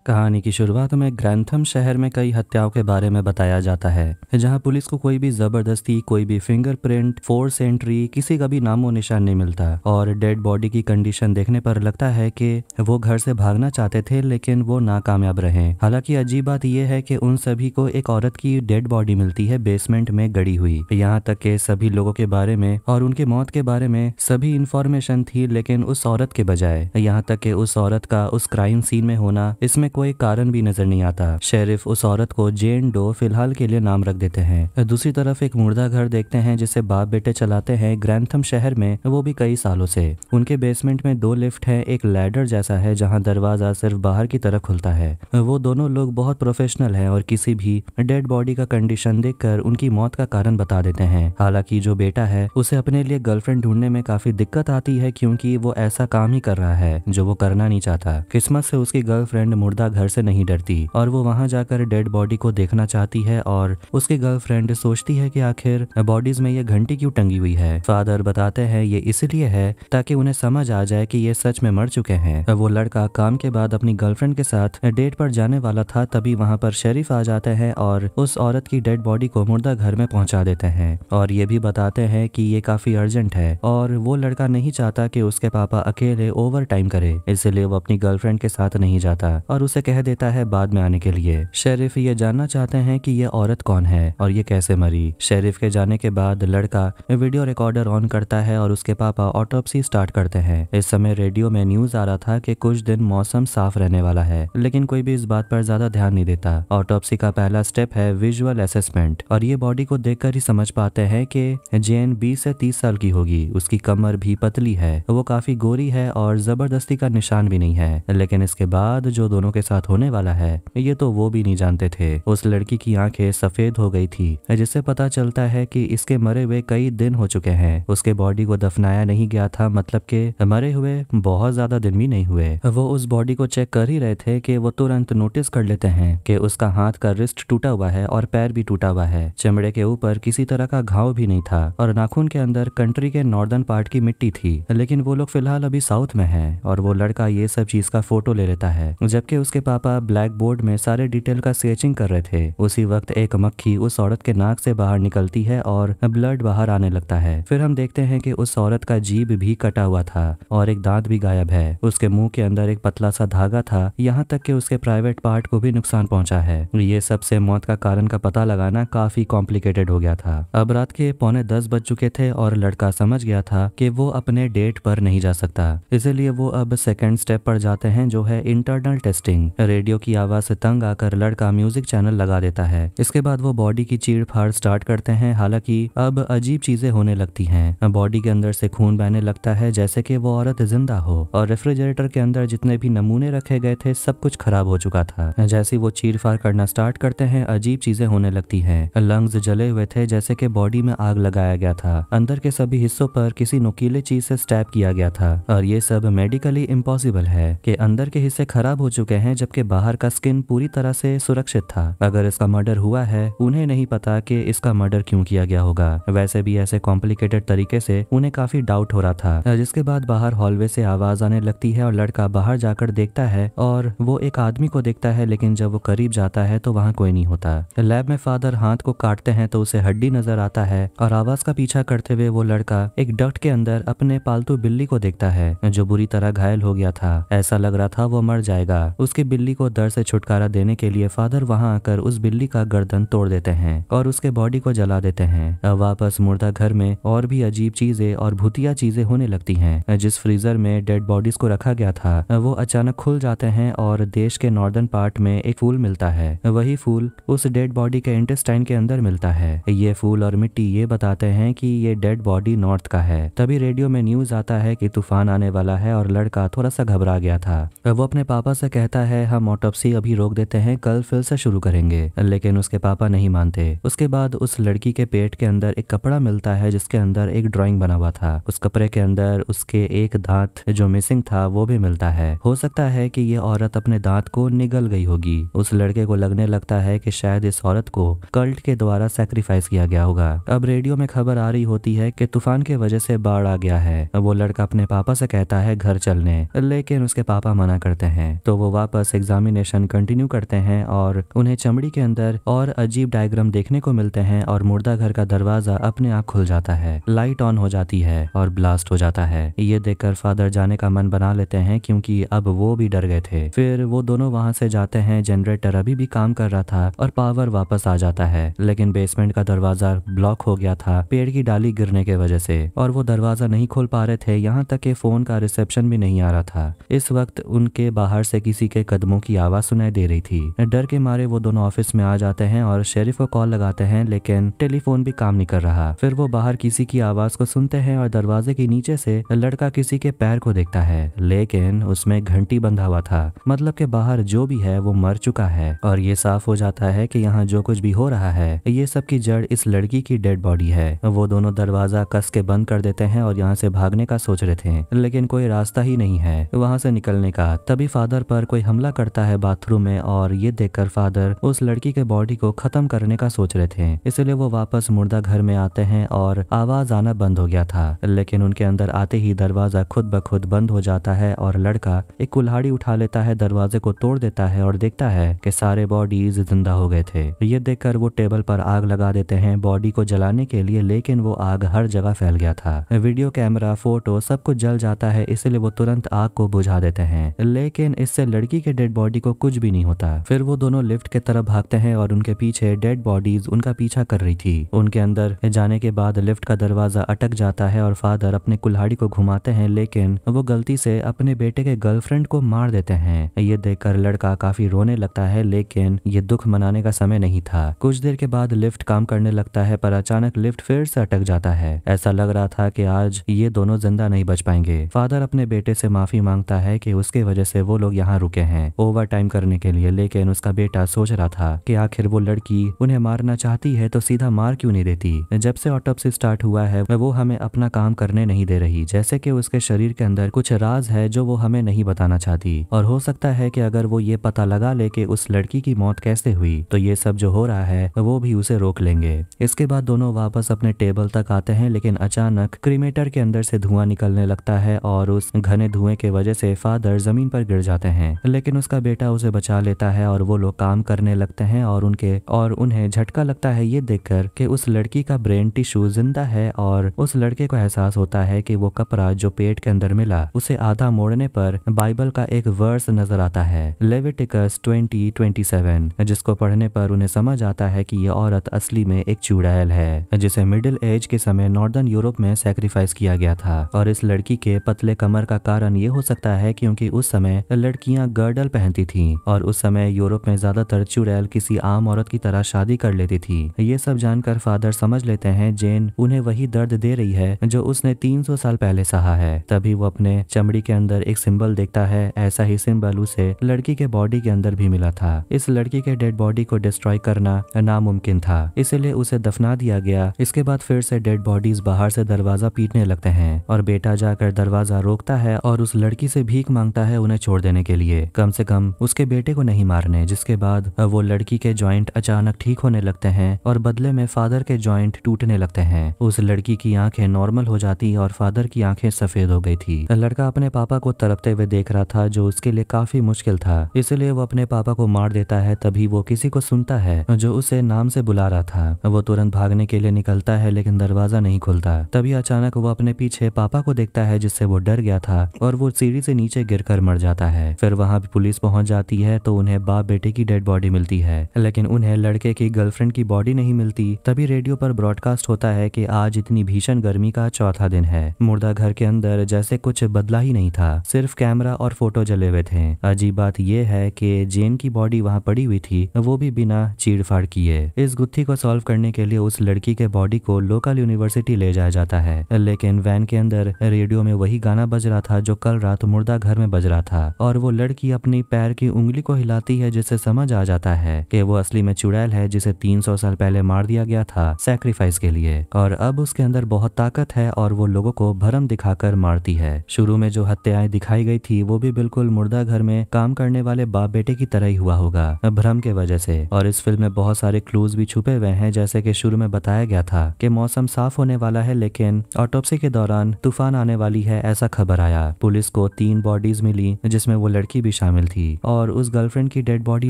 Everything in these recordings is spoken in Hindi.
कहानी की शुरुआत में ग्रैंथम शहर में कई हत्याओं के बारे में बताया जाता है, जहां पुलिस को कोई भी जबरदस्ती, कोई भी फिंगरप्रिंट, फोर्स एंट्री, किसी का भी नामो निशान नहीं मिलता। और डेड बॉडी की कंडीशन देखने पर लगता है कि वो घर से भागना चाहते थे, लेकिन वो नाकामयाब रहे। हालांकि अजीब बात यह है कि उन सभी को एक औरत की डेड बॉडी मिलती है, बेसमेंट में गड़ी हुई। यहाँ तक के सभी लोगों के बारे में और उनके मौत के बारे में सभी इंफॉर्मेशन थी, लेकिन उस औरत के बजाय, यहाँ तक कि उस औरत का उस क्राइम सीन में होना, इसमें कोई कारण भी नजर नहीं आता। शेरिफ उस औरत को जेन डो फिलहाल के लिए नाम रख देते हैं। दूसरी तरफ एक मुर्दा घर देखते हैं जिसे बाप बेटे चलाते हैं ग्रैंथम शहर में, वो भी कई सालों से। उनके बेसमेंट में 2 लिफ्ट है, एक लैडर जैसा है जहां दरवाजा सिर्फ बाहर की तरफ खुलता है। वो दोनों लोग बहुत प्रोफेशनल हैं और किसी भी डेड बॉडी का कंडीशन देखकर उनकी मौत का कारण बता देते हैं। हालांकि जो बेटा है उसे अपने लिए गर्लफ्रेंड ढूंढने में काफी दिक्कत आती है, क्योंकि वो ऐसा काम ही कर रहा है जो वो करना नहीं चाहता। किस्मत से उसकी गर्लफ्रेंड मुर्दा घर से नहीं डरती और वो वहां जाकर डेड बॉडी को देखना चाहती है। और उसकी गर्लफ्रेंड सोचती है कि आखिर बॉडीज में ये घंटी क्यों टंगी हुई है। फादर बताते हैं ये इसलिए है ताकि उन्हें समझ आ जाए कि ये सच में मर चुके हैं। वो लड़का काम के बाद अपनी गर्लफ्रेंड के साथ डेट पर जाने वाला था, तभी वहां पर शेरिफ आ जाते हैं और उस औरत की डेड बॉडी को मुर्दा घर में पहुंचा देते हैं। और ये भी बताते हैं कि ये काफी अर्जेंट है और वो लड़का नहीं चाहता कि उसके पापा अकेले ओवर टाइम करे, इसलिए वो अपनी गर्लफ्रेंड के साथ नहीं जाता और उसे कह देता है बाद में आने के लिए। शेरिफ ये जानना चाहते हैं कि ये औरत कौन है और ये कैसे मरी। शेरिफ के जाने के बाद लड़का वीडियो रिकॉर्डर ऑन करता है और उसके पापा ऑटोप्सी स्टार्ट करते हैं। इस समय रेडियो में न्यूज आ रहा था कि कुछ दिन मौसम साफ रहने वाला है, लेकिन कोई भी इस बात पर ज्यादा ध्यान नहीं देता। ऑटोप्सी का पहला स्टेप है विजुअल असेसमेंट, और ये बॉडी को देखकर ही समझ पाते हैं कि जेन 20 से 30 साल की होगी। उसकी कमर भी पतली है, वो काफी गोरी है और जबरदस्ती का निशान भी नहीं है। लेकिन इसके बाद जो दोनों के साथ होने वाला है ये तो वो भी नहीं जानते थे। उस लड़की की आंखें सफेद हो गई थी, जिससे पता चलता है कि इसके मरे हुए कई दिन हो चुके हैं। उसके बॉडी को दफनाया नहीं गया था, मतलब कि मरे हुए बहुत ज्यादा दिन भी नहीं हुए। वो उस बॉडी को चेक कर ही रहे थे कि वो तुरंत नोटिस कर लेते हैं कि उसका हाथ का रिस्ट टूटा हुआ है और पैर भी टूटा हुआ है। चमड़े के ऊपर किसी तरह का घाव भी नहीं था और नाखून के अंदर कंट्री के नॉर्दर्न पार्ट की मिट्टी थी। लेकिन वो लोग फिलहाल अभी साउथ में हैं और वो लड़का ये सब चीज का फोटो ले लेता है, जबकि उसके पापा ब्लैक बोर्ड में सारे डिटेल का स्केचिंग कर रहे थे। उसी वक्त एक मक्खी उस औरत के नाक से बाहर निकलती है और ब्लड बाहर आने लगता है। फिर हम देखते हैं कि उस औरत का जीभ भी कटा हुआ था और एक दांत भी गायब है। उसके मुंह के अंदर एक पतला सा धागा था, यहाँ तक कि उसके प्राइवेट पार्ट को भी नुकसान पहुंचा है। ये सबसे मौत का कारण का पता लगाना काफी कॉम्प्लिकेटेड हो गया था। अब रात के 9:45 बज चुके थे और लड़का समझ गया था कि वो अपने डेट पर नहीं जा सकता, इसीलिए वो अब सेकेंड स्टेप पर जाते हैं, जो है इंटरनल टेस्टिंग। रेडियो की आवाज से तंग आकर लड़का म्यूजिक चैनल लगा देता है। इसके बाद वो बॉडी की चीड़ फाड़ स्टार्ट करते हैं। हालांकि अब अजीब चीजें होने लगती हैं। बॉडी के अंदर से खून बहने लगता है जैसे कि वो औरत जिंदा हो, और रेफ्रिजरेटर के अंदर जितने भी नमूने रखे गए थे सब कुछ खराब हो चुका था। जैसे वो चीर फाड़ करना स्टार्ट करते हैं अजीब चीजें होने लगती हैं। लंग्स जले हुए थे जैसे कि बॉडी में आग लगाया गया था। अंदर के सभी हिस्सों पर किसी नुकीले चीज से स्टैब किया गया था और ये सब मेडिकली इम्पॉसिबल है कि अंदर के हिस्से खराब हो चुके हैं जबकि बाहर का स्किन पूरी तरह से सुरक्षित था। अगर इसका मर्डर हुआ है, उन्हें नहीं पता कि इसका मर्डर क्यों किया गया होगा। वैसे भी ऐसे कॉम्प्लिकेटेड तरीके से उन्हें काफी डाउट हो रहा था। जिसके बाद बाहर हॉलवे से आवाज आने लगती है और लड़का बाहर जाकर देखता है और वो एक आदमी को देखता है, लेकिन जब वो करीब जाता है तो वहाँ कोई नहीं होता। लैब में फादर हाथ को काटते हैं तो उसे हड्डी नजर आता है और आवाज का पीछा करते हुए वो लड़का एक डक्ट के अंदर अपने पालतू बिल्ली को देखता है जो बुरी तरह घायल हो गया था। ऐसा लग रहा था वो मर जाएगा। उसकी बिल्ली को दर्द से छुटकारा देने के लिए फादर वहां आकर उस बिल्ली का गर्दन तोड़ देते हैं और उसके बॉडी को जला देते हैं। वापस मुर्दा घर में और भी अजीब चीजें और भूतिया चीजें होने लगती हैं। जिस फ्रीजर में डेड बॉडीज को रखा गया था वो अचानक खुल जाते हैं और देश के नॉर्दर्न पार्ट में एक फूल मिलता है। वही फूल उस डेड बॉडी के इंटेस्टाइन के अंदर मिलता है। ये फूल और मिट्टी ये बताते हैं कि ये डेड बॉडी नॉर्थ का है। तभी रेडियो में न्यूज आता है कि तूफान आने वाला है और लड़का थोड़ा सा घबरा गया था। वो अपने पापा से कहता है हम ऑटोप्सी अभी रोक देते हैं, कल फिर से शुरू करेंगे, लेकिन उसके पापा नहीं मानते। उसके बाद उस लड़की के पेट के अंदर एक कपड़ा मिलता है जिसके अंदर एक ड्राइंग बना हुआ था। उस कपड़े के अंदर उसके एक दांत जो मिसिंग था वो भी मिलता है। हो सकता है कि ये औरत अपने दांत को निगल गई होगी। उस लड़के को लगने लगता है कि शायद इस औरत को कल्ट के द्वारा सैक्रिफाइस किया गया होगा। अब रेडियो में खबर आ रही होती है कि तूफान की वजह से बाढ़ आ गया है। वो लड़का अपने पापा से कहता है घर चलने, लेकिन उसके पापा मना करते हैं तो वो वापस वापस एग्जामिनेशन कंटिन्यू करते हैं और उन्हें चमड़ी के अंदर और अजीब डायग्राम देखने को मिलते हैं और मुर्दा घर का दरवाजा अपने आप खुल जाता है, लाइट ऑन हो जाती है और ब्लास्ट हो जाता है। ये देखकर फादर जाने का मन बना लेते हैं क्योंकि अब वो भी डर गए थे। फिर वो दोनों वहां से जाते हैं। जनरेटर अभी भी काम कर रहा था और पावर वापस आ जाता है, लेकिन बेसमेंट का दरवाजा ब्लॉक हो गया था पेड़ की डाली गिरने के वजह से और वो दरवाजा नहीं खोल पा रहे थे। यहाँ तक कि फोन का रिसेप्शन भी नहीं आ रहा था। इस वक्त उनके बाहर से किसी के कदमों की आवाज सुनाई दे रही थी। डर के मारे वो दोनों ऑफिस में आ जाते हैं और शेरिफ को कॉल लगाते हैं, लेकिन टेलीफोन भी काम नहीं कर रहा। फिर वो बाहर किसी की आवाज को सुनते हैं और दरवाजे के नीचे से लड़का किसी के पैर को देखता है, लेकिन उसमें घंटी बंधा हुआ था। मतलब के बाहर जो भी है वो मर चुका है और ये साफ हो जाता है कि यहाँ जो कुछ भी हो रहा है ये सब की जड़ इस लड़की की डेड बॉडी है। वो दोनों दरवाजा कस के बंद कर देते हैं और यहाँ से भागने का सोच रहे थे, लेकिन कोई रास्ता ही नहीं है वहां से निकलने का। तभी फादर पर कोई हमला करता है बाथरूम में और ये देखकर फादर उस लड़की के बॉडी को खत्म करने का सोच रहे थे, इसलिए वो वापस मुर्दा घर में आते हैं और आवाज आना बंद हो गया था। लेकिन उनके अंदर आते ही दरवाजा खुद ब खुद बंद हो जाता है और लड़का एक कुल्हाड़ी उठा लेता है, दरवाजे को तोड़ देता है और देखता है कि सारे बॉडीज जिंदा हो गए थे। ये देखकर वो टेबल पर आग लगा देते हैं बॉडी को जलाने के लिए, लेकिन वो आग हर जगह फैल गया था। वीडियो कैमरा, फोटो सब कुछ जल जाता है, इसलिए वो तुरंत आग को बुझा देते हैं, लेकिन इससे लड़की के डेड बॉडी को कुछ भी नहीं होता। फिर वो दोनों लिफ्ट की तरफ भागते हैं और उनके पीछे डेड बॉडीज उनका पीछा कर रही थी। उनके अंदर जाने के बाद लिफ्ट का दरवाजा अटक जाता है और फादर अपने कुल्हाड़ी को घुमाते हैं, लेकिन वो गलती से अपने बेटे के गर्लफ्रेंड को मार देते हैं। ये देखकर लड़का काफी रोने लगता है, लेकिन ये दुख मनाने का समय नहीं था। कुछ देर के बाद लिफ्ट काम करने लगता है, पर अचानक लिफ्ट फिर से अटक जाता है। ऐसा लग रहा था कि आज ये दोनों जिंदा नहीं बच पाएंगे। फादर अपने बेटे से माफी मांगता है कि उसके वजह से वो लोग यहाँ रुके हैं ओवर टाइम करने के लिए, लेकिन उसका बेटा सोच रहा था कि आखिर वो लड़की उन्हें मारना चाहती है तो सीधा मार क्यों नहीं देती। जब से ऑटोप्सी स्टार्ट हुआ है वो हमें अपना काम करने नहीं दे रही, जैसे कि उसके शरीर के अंदर कुछ राज है जो वो हमें नहीं बताना चाहती, और हो सकता है कि अगर वो ये पता लगा ले कि उस लड़की की मौत कैसे हुई तो ये सब जो हो रहा है वो भी उसे रोक लेंगे। इसके बाद दोनों वापस अपने टेबल तक आते हैं, लेकिन अचानक क्रीमेटर के अंदर से धुआं निकलने लगता है और उस घने धुएं के वजह से फादर जमीन पर गिर जाते हैं, लेकिन उसका बेटा उसे बचा लेता है और वो लोग काम करने लगते हैं और उन्हें झटका लगता है ये देखकर कि उस लड़की का ब्रेन टिश्यू जिंदा है और उस लड़के को एहसास होता है कि वो कपड़ा जो पेट के अंदर मिला उसे आधा मोड़ने पर बाइबल का एक वर्स नजर आता है, लेविटिकस 20:27, जिसको पढ़ने पर उन्हें समझ आता है कि ये औरत असली में एक चुड़ैल है जिसे मिडिल एज के समय नॉर्दर्न यूरोप में सैक्रिफाइस किया गया था। और इस लड़की के पतले कमर का कारण ये हो सकता है क्योंकि उस समय लड़कियां गर्डल पहनती थीं और उस समय यूरोप में ज्यादातर चुड़ैल किसी आम औरत की तरह शादी कर लेती थी। ये सब जानकर फादर समझ लेते हैं जेन उन्हें वही दर्द दे रही है जो उसने 300 साल पहले सहा है। तभी वो अपने चमड़ी के अंदर एक सिंबल देखता है, ऐसा ही सिंबल उसे लड़की के बॉडी के अंदर भी मिला था। इस लड़की के डेड बॉडी को डिस्ट्रॉय करना नामुमकिन था, इसलिए उसे दफना दिया गया। इसके बाद फिर से डेड बॉडीज बाहर से दरवाजा पीटने लगते हैं और बेटा जाकर दरवाजा रोकता है और उस लड़की से भीख मांगता है उन्हें छोड़ देने के लिए, कम से कम उसके बेटे को नहीं मारने। जिसके बाद वो लड़की के जॉइंट अचानक ठीक होने लगते हैं और बदले में फादर के जॉइंट टूटने लगते हैं। उस लड़की की आंखें नॉर्मल हो जाती और फादर की आंखें सफेद हो गई थी। लड़का अपने पापा को तड़पते हुए देख रहा था जो उसके लिए काफी मुश्किल था, इसलिए वो अपने पापा को मार देता है। तभी वो किसी को सुनता है जो उसे नाम से बुला रहा था। वो तुरंत भागने के लिए निकलता है, लेकिन दरवाजा नहीं खुलता। तभी अचानक वो अपने पीछे पापा को देखता है जिससे वो डर गया था और वो सीढ़ी से नीचे गिरकर मर जाता है। फिर वहां भी पुलिस पहुंच जाती है तो उन्हें बाप बेटे की डेड बॉडी मिलती है, लेकिन उन्हें लड़के की गर्लफ्रेंड की बॉडी नहीं मिलती। तभी रेडियो पर ब्रॉडकास्ट होता है कि आज इतनी भीषण गर्मी का चौथा दिन है। मुर्दा घर के अंदर जैसे कुछ बदला ही नहीं था, सिर्फ कैमरा और फोटो जले हुए थे। अजीब बात यह है कि जेन की बॉडी वहां पड़ी हुई थी, वो भी बिना चीड़-फाड़ किए। इस गुत्थी को सॉल्व करने के लिए उस लड़की के बॉडी को लोकल यूनिवर्सिटी ले जाया जाता है, लेकिन वैन के अंदर रेडियो में वही गाना बज रहा था जो कल रात मुर्दा घर में बज रहा था और वो लड़की अपनी पैर की उंगली को हिलाती है जिससे समझ आ जाता है कि वो असली में चुड़ैल है जिसे 300 साल पहले मार दिया गया था सैक्रिफाइस के लिए, और अब उसके अंदर बहुत ताकत है और वो लोगों को भरम दिखाकर मारती है। शुरू में जो हत्याएं दिखाई गई थी वो भी बिल्कुल मुर्दा घर में काम करने वाले बाप बेटे की तरह ही हुआ होगा भ्रम के वजह से। और इस फिल्म में बहुत सारे क्लूज भी छुपे हुए हैं, जैसे कि शुरू में बताया गया था कि मौसम साफ होने वाला है, लेकिन ऑटोप्सी के दौरान तूफान आने वाली है ऐसा खबर आया। पुलिस को 3 बॉडीज मिली जिसमें वो लड़की भी शामिल थी और उस गर्लफ्रेंड की डेड बॉडी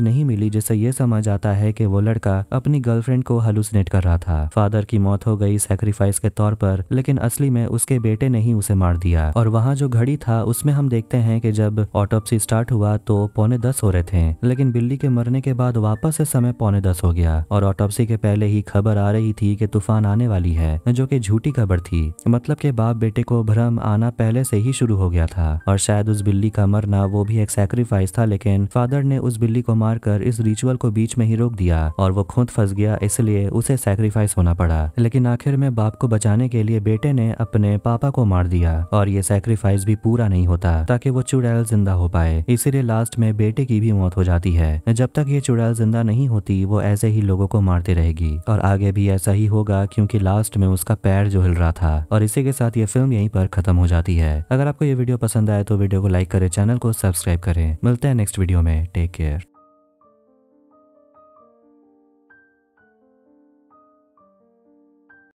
नहीं मिली, जिससे ये समझ आता है कि वो लड़का अपनी गर्लफ्रेंड को हेलुसिनेट कर रहा था। फादर की मौत हो गई सैक्रिफाइस के तौर पर, लेकिन असली में उसके बेटे ने ही उसे मार दिया। और वहाँ जो घड़ी था उसमें हम देखते हैं कि जब ऑटोप्सी स्टार्ट हुआ तो 9:45 हो रहे थे, लेकिन बिल्ली के मरने के बाद वापस से समय 9:45 हो गया और ऑटोप्सी के पहले ही खबर आ रही थी कि तूफान आने वाली है, जो कि झूठी खबर थी। मतलब कि बाप बेटे को भ्रम आना पहले से ही शुरू हो गया था और शायद उस बिल्ली का मरना वो भी एक सैक्रिफाइस था, लेकिन फादर ने उस बिल्ली को मारकर इस रिचुअल को बीच में ही रोक दिया और वो खुद फंस गया, इसलिए उसे सैक्रिफाइस होना पड़ा। लेकिन आखिर में बाप को बचाने के लिए बेटे ने अपने पापा को मार दिया और ये सैक्रिफाइस भी पूरा नहीं होता ताकि वो चुड़ैल जिंदा हो पाए। इसीलिए लास्ट में बेटे की भी मौत हो जाती है। जब तक ये चुड़ैल जिंदा नहीं होती वो ऐसे ही लोगों को मारती रहेगी और आगे भी ऐसा ही होगा, क्योंकि लास्ट में उसका पैर जो हिल रहा था। और इसी के साथ ये फिल्म यहीं पर खत्म हो जाती है। अगर आपको ये वीडियो पसंद आए तो वीडियो को लाइक करें, चैनल को सब्सक्राइब करें। मिलते हैं नेक्स्ट वीडियो में। Take care.